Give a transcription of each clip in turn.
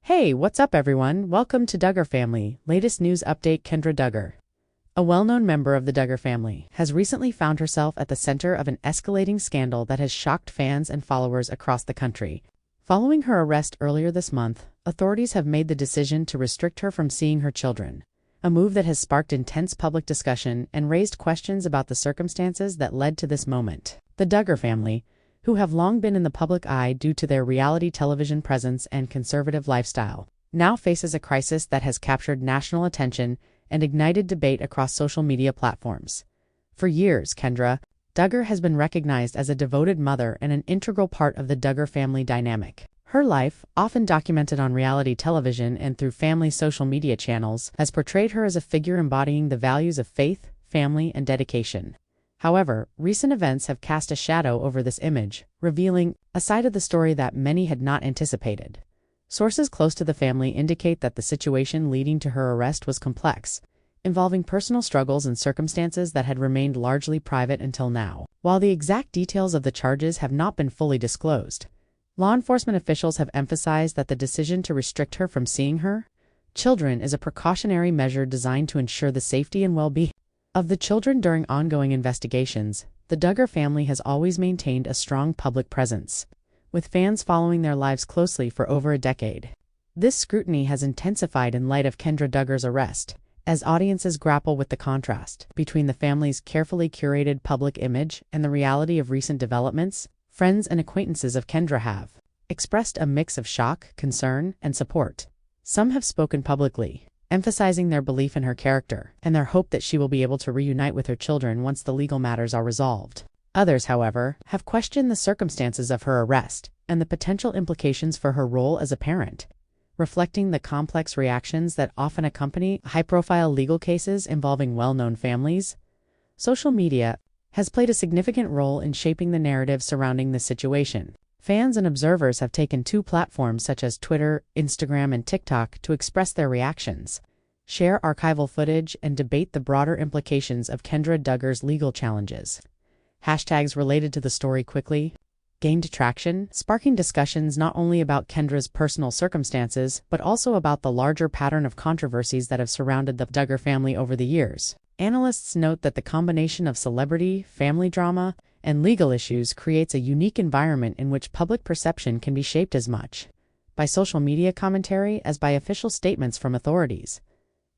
Hey, what's up everyone? Welcome to Duggar Family. Latest news update. Kendra Duggar, a well-known member of the Duggar family, has recently found herself at the center of an escalating scandal that has shocked fans and followers across the country. Following her arrest earlier this month, authorities have made the decision to restrict her from seeing her children, a move that has sparked intense public discussion and raised questions about the circumstances that led to this moment. The Duggar family, who have long been in the public eye due to their reality television presence and conservative lifestyle, now faces a crisis that has captured national attention and ignited debate across social media platforms. For years, Kendra Duggar has been recognized as a devoted mother and an integral part of the Duggar family dynamic. Her life, often documented on reality television and through family social media channels, has portrayed her as a figure embodying the values of faith, family, and dedication. However, recent events have cast a shadow over this image, revealing a side of the story that many had not anticipated. Sources close to the family indicate that the situation leading to her arrest was complex, involving personal struggles and circumstances that had remained largely private until now. While the exact details of the charges have not been fully disclosed, law enforcement officials have emphasized that the decision to restrict her from seeing her children is a precautionary measure designed to ensure the safety and well-being of the children during ongoing investigations. The Duggar family has always maintained a strong public presence, with fans following their lives closely for over a decade. This scrutiny has intensified in light of Kendra Duggar's arrest, as audiences grapple with the contrast between the family's carefully curated public image and the reality of recent developments. Friends and acquaintances of Kendra have expressed a mix of shock, concern, and support. Some have spoken publicly, emphasizing their belief in her character and their hope that she will be able to reunite with her children once the legal matters are resolved. Others, however, have questioned the circumstances of her arrest and the potential implications for her role as a parent, reflecting the complex reactions that often accompany high-profile legal cases involving well-known families. Social media has played a significant role in shaping the narrative surrounding this situation. Fans and observers have taken to platforms such as Twitter, Instagram, and TikTok to express their reactions, share archival footage, and debate the broader implications of Kendra Duggar's legal challenges. Hashtags related to the story quickly gained traction, sparking discussions not only about Kendra's personal circumstances, but also about the larger pattern of controversies that have surrounded the Duggar family over the years. Analysts note that the combination of celebrity, family drama, and legal issues creates a unique environment in which public perception can be shaped as much by social media commentary as by official statements from authorities.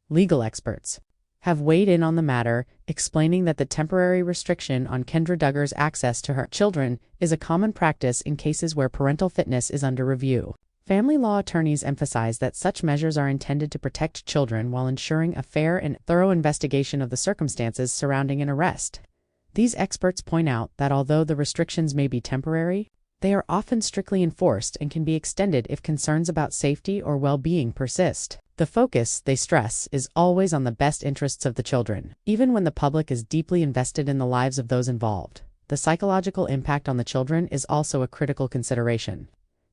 Legal experts have weighed in on the matter, explaining that the temporary restriction on Kendra Duggar's access to her children is a common practice in cases where parental fitness is under review. Family law attorneys emphasize that such measures are intended to protect children while ensuring a fair and thorough investigation of the circumstances surrounding an arrest. These experts point out that although the restrictions may be temporary, they are often strictly enforced and can be extended if concerns about safety or well-being persist. The focus, they stress, is always on the best interests of the children. Even when the public is deeply invested in the lives of those involved, the psychological impact on the children is also a critical consideration.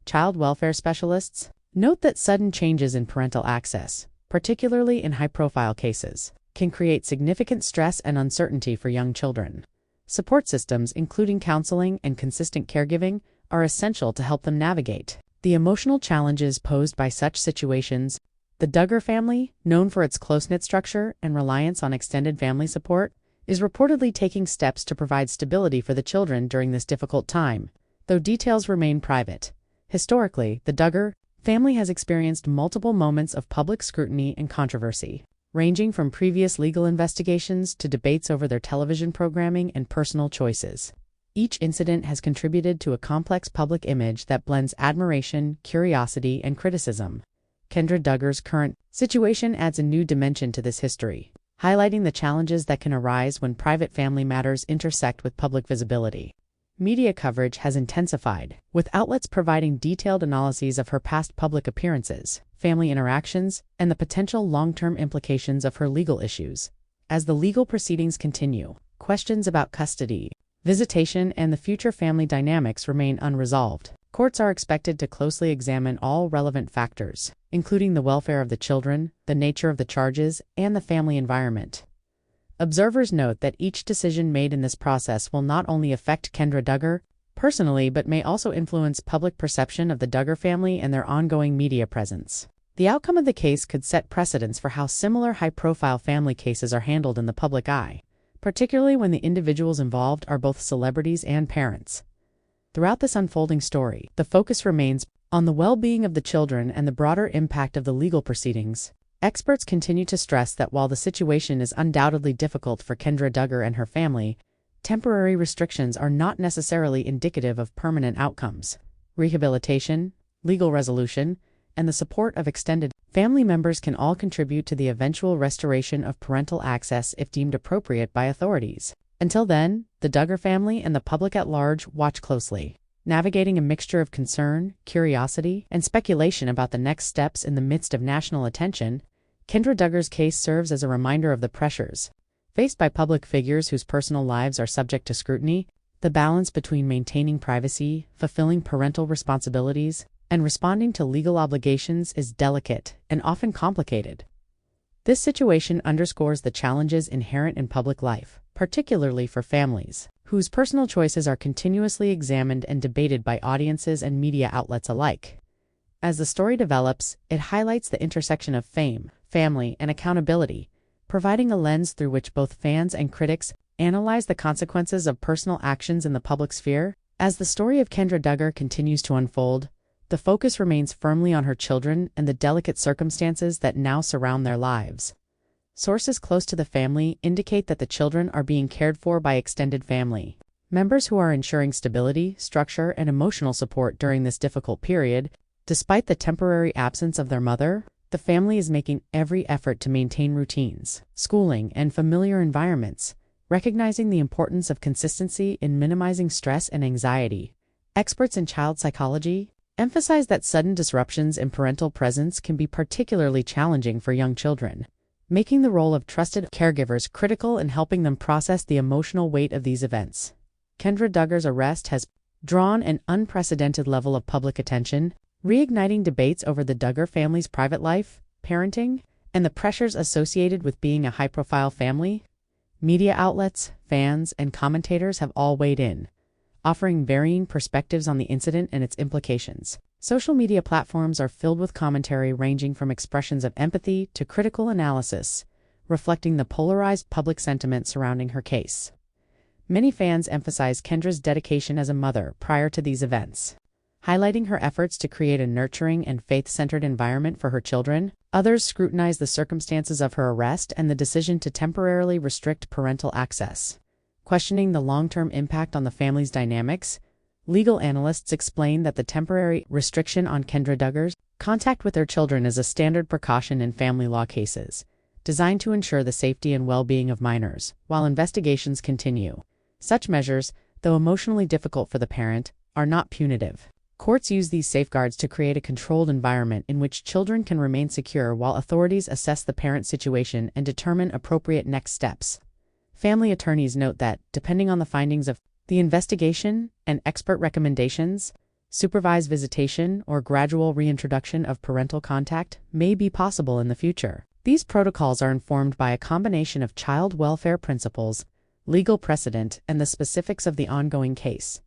Child welfare specialists note that sudden changes in parental access, particularly in high-profile cases, can create significant stress and uncertainty for young children. Support systems, including counseling and consistent caregiving, are essential to help them navigate the emotional challenges posed by such situations. The Duggar family, known for its close-knit structure and reliance on extended family support, is reportedly taking steps to provide stability for the children during this difficult time, though details remain private. Historically, the Duggar family has experienced multiple moments of public scrutiny and controversy, ranging from previous legal investigations to debates over their television programming and personal choices. Each incident has contributed to a complex public image that blends admiration, curiosity, and criticism. Kendra Duggar's current situation adds a new dimension to this history, highlighting the challenges that can arise when private family matters intersect with public visibility. Media coverage has intensified, with outlets providing detailed analyses of her past public appearances, family interactions, and the potential long-term implications of her legal issues. As the legal proceedings continue, questions about custody, visitation, and the future family dynamics remain unresolved. Courts are expected to closely examine all relevant factors, including the welfare of the children, the nature of the charges, and the family environment. Observers note that each decision made in this process will not only affect Kendra Duggar, personally but may also influence public perception of the Duggar family and their ongoing media presence. The outcome of the case could set precedents for how similar high-profile family cases are handled in the public eye, particularly when the individuals involved are both celebrities and parents. Throughout this unfolding story, the focus remains on the well-being of the children and the broader impact of the legal proceedings. Experts continue to stress that while the situation is undoubtedly difficult for Kendra Duggar and her family, temporary restrictions are not necessarily indicative of permanent outcomes. Rehabilitation, legal resolution, and the support of extended family members can all contribute to the eventual restoration of parental access if deemed appropriate by authorities. Until then, the Duggar family and the public at large watch closely, navigating a mixture of concern, curiosity, and speculation about the next steps in the midst of national attention. Kendra Duggar's case serves as a reminder of the pressures faced by public figures whose personal lives are subject to scrutiny. The balance between maintaining privacy, fulfilling parental responsibilities, and responding to legal obligations is delicate and often complicated. This situation underscores the challenges inherent in public life, particularly for families whose personal choices are continuously examined and debated by audiences and media outlets alike. As the story develops, it highlights the intersection of fame, family, and accountability, providing a lens through which both fans and critics analyze the consequences of personal actions in the public sphere. As the story of Kendra Duggar continues to unfold, the focus remains firmly on her children and the delicate circumstances that now surround their lives. Sources close to the family indicate that the children are being cared for by extended family members who are ensuring stability, structure, and emotional support during this difficult period. Despite the temporary absence of their mother, the family is making every effort to maintain routines, schooling, and familiar environments, recognizing the importance of consistency in minimizing stress and anxiety. Experts in child psychology emphasize that sudden disruptions in parental presence can be particularly challenging for young children, making the role of trusted caregivers critical in helping them process the emotional weight of these events. Kendra Duggar's arrest has drawn an unprecedented level of public attention, reigniting debates over the Duggar family's private life, parenting, and the pressures associated with being a high-profile family. Media outlets, fans, and commentators have all weighed in, offering varying perspectives on the incident and its implications. Social media platforms are filled with commentary ranging from expressions of empathy to critical analysis, reflecting the polarized public sentiment surrounding her case. Many fans emphasize Kendra's dedication as a mother prior to these events, highlighting her efforts to create a nurturing and faith-centered environment for her children. Others scrutinize the circumstances of her arrest and the decision to temporarily restrict parental access, questioning the long-term impact on the family's dynamics. Legal analysts explain that the temporary restriction on Kendra Duggar's contact with their children is a standard precaution in family law cases, designed to ensure the safety and well-being of minors while investigations continue. Such measures, though emotionally difficult for the parent, are not punitive. Courts use these safeguards to create a controlled environment in which children can remain secure while authorities assess the parent's situation and determine appropriate next steps. Family attorneys note that, depending on the findings of the investigation and expert recommendations, supervised visitation or gradual reintroduction of parental contact may be possible in the future. These protocols are informed by a combination of child welfare principles, legal precedent, and the specifics of the ongoing case.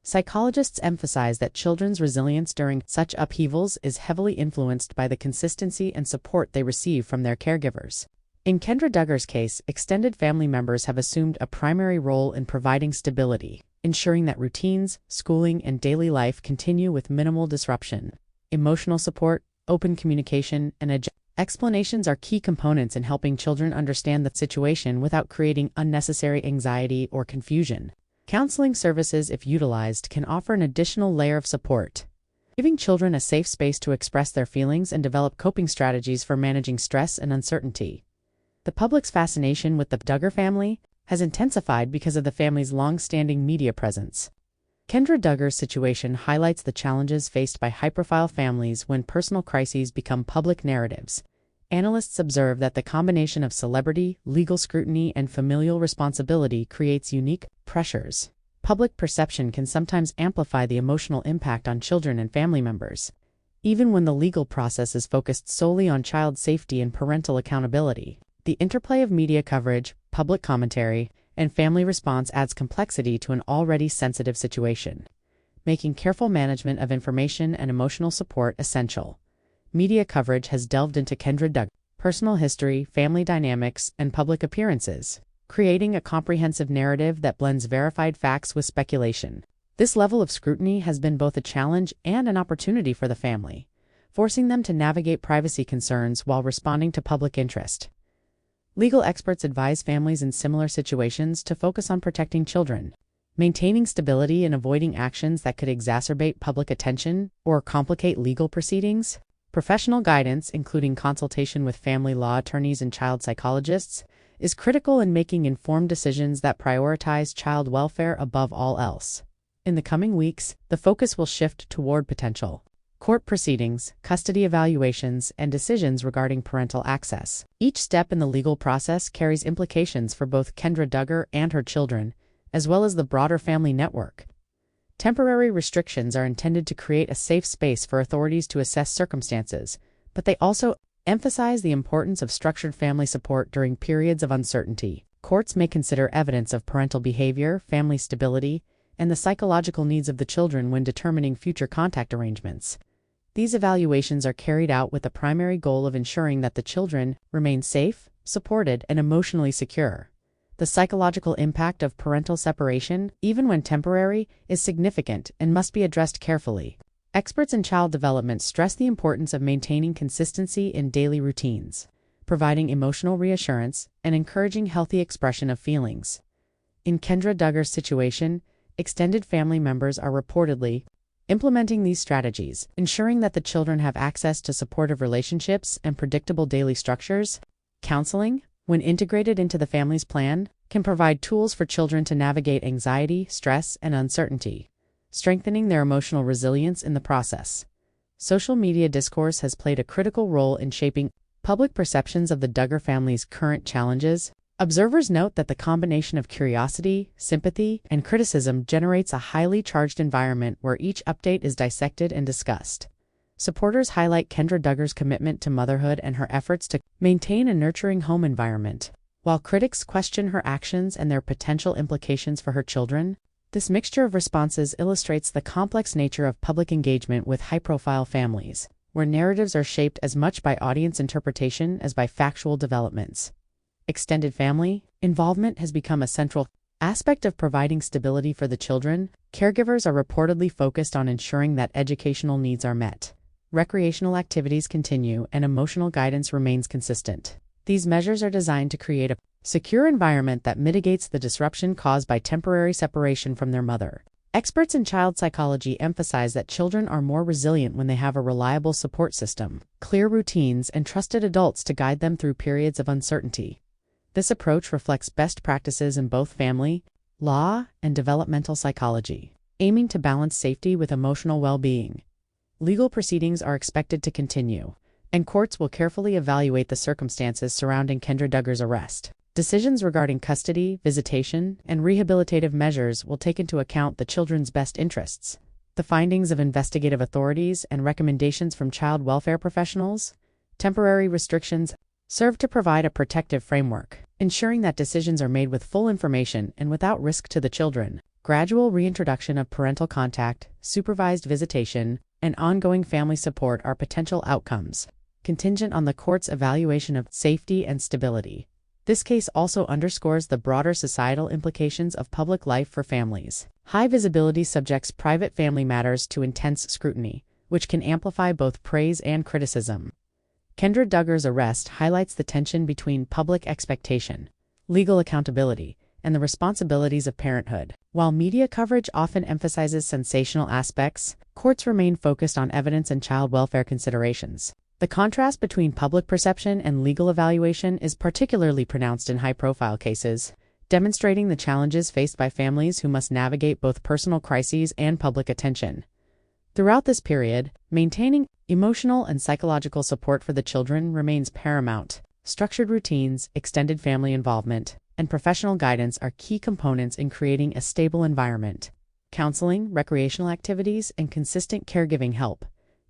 Psychologists emphasize that children's resilience during such upheavals is heavily influenced by the consistency and support they receive from their caregivers. In Kendra Duggar's case, extended family members have assumed a primary role in providing stability, ensuring that routines, schooling, and daily life continue with minimal disruption. Emotional support, open communication, and explanations are key components in helping children understand the situation without creating unnecessary anxiety or confusion. Counseling services, if utilized, can offer an additional layer of support, giving children a safe space to express their feelings and develop coping strategies for managing stress and uncertainty. The public's fascination with the Duggar family has intensified because of the family's long-standing media presence. Kendra Duggar's situation highlights the challenges faced by high-profile families when personal crises become public narratives. Analysts observe that the combination of celebrity, legal scrutiny, and familial responsibility creates unique pressures. Public perception can sometimes amplify the emotional impact on children and family members, even when the legal process is focused solely on child safety and parental accountability. The interplay of media coverage, public commentary, and family response adds complexity to an already sensitive situation. making careful management of information and emotional support essential. Media coverage has delved into Kendra Duggar's personal history, family dynamics, and public appearances, creating a comprehensive narrative that blends verified facts with speculation. This level of scrutiny has been both a challenge and an opportunity for the family, forcing them to navigate privacy concerns while responding to public interest. Legal experts advise families in similar situations to focus on protecting children, maintaining stability, and avoiding actions that could exacerbate public attention or complicate legal proceedings. Professional guidance, including consultation with family law attorneys and child psychologists, is critical in making informed decisions that prioritize child welfare above all else. In the coming weeks, the focus will shift toward potential court proceedings, custody evaluations, and decisions regarding parental access. Each step in the legal process carries implications for both Kendra Duggar and her children, as well as the broader family network. Temporary restrictions are intended to create a safe space for authorities to assess circumstances, but they also emphasize the importance of structured family support during periods of uncertainty. Courts may consider evidence of parental behavior, family stability, and the psychological needs of the children when determining future contact arrangements. These evaluations are carried out with the primary goal of ensuring that the children remain safe, supported, and emotionally secure. The psychological impact of parental separation, even when temporary, is significant and must be addressed carefully. Experts in child development stress the importance of maintaining consistency in daily routines, providing emotional reassurance, and encouraging healthy expression of feelings. In Kendra Duggar's situation, extended family members are reportedly implementing these strategies, ensuring that the children have access to supportive relationships and predictable daily structures. Counseling, when integrated into the family's plan, can provide tools for children to navigate anxiety, stress, and uncertainty, strengthening their emotional resilience in the process. Social media discourse has played a critical role in shaping public perceptions of the Duggar family's current challenges. Observers note that the combination of curiosity, sympathy, and criticism generates a highly charged environment where each update is dissected and discussed. Supporters highlight Kendra Duggar's commitment to motherhood and her efforts to maintain a nurturing home environment, while critics question her actions and their potential implications for her children. This mixture of responses illustrates the complex nature of public engagement with high-profile families, where narratives are shaped as much by audience interpretation as by factual developments. Extended family involvement has become a central aspect of providing stability for the children. Caregivers are reportedly focused on ensuring that educational needs are met, recreational activities continue, and emotional guidance remains consistent. These measures are designed to create a secure environment that mitigates the disruption caused by temporary separation from their mother. Experts in child psychology emphasize that children are more resilient when they have a reliable support system, clear routines, and trusted adults to guide them through periods of uncertainty. This approach reflects best practices in both family, law, and developmental psychology, aiming to balance safety with emotional well-being. Legal proceedings are expected to continue, and courts will carefully evaluate the circumstances surrounding Kendra Duggar's arrest. Decisions regarding custody, visitation, and rehabilitative measures will take into account the children's best interests. The findings of investigative authorities and recommendations from child welfare professionals, temporary restrictions, serve to provide a protective framework, ensuring that decisions are made with full information and without risk to the children. Gradual reintroduction of parental contact, supervised visitation, and ongoing family support are potential outcomes, contingent on the court's evaluation of safety and stability. This case also underscores the broader societal implications of public life for families. High visibility subjects private family matters to intense scrutiny, which can amplify both praise and criticism. Kendra Duggar's arrest highlights the tension between public expectation, legal accountability, and the responsibilities of parenthood. While media coverage often emphasizes sensational aspects, courts remain focused on evidence and child welfare considerations. The contrast between public perception and legal evaluation is particularly pronounced in high-profile cases, demonstrating the challenges faced by families who must navigate both personal crises and public attention. Throughout this period, maintaining emotional and psychological support for the children remains paramount. Structured routines, extended family involvement, and professional guidance are key components in creating a stable environment. Counseling, recreational activities, and consistent caregiving help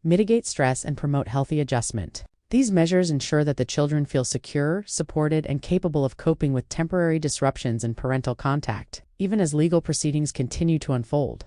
mitigate stress and promote healthy adjustment. These measures ensure that the children feel secure, supported, and capable of coping with temporary disruptions in parental contact, even as legal proceedings continue to unfold.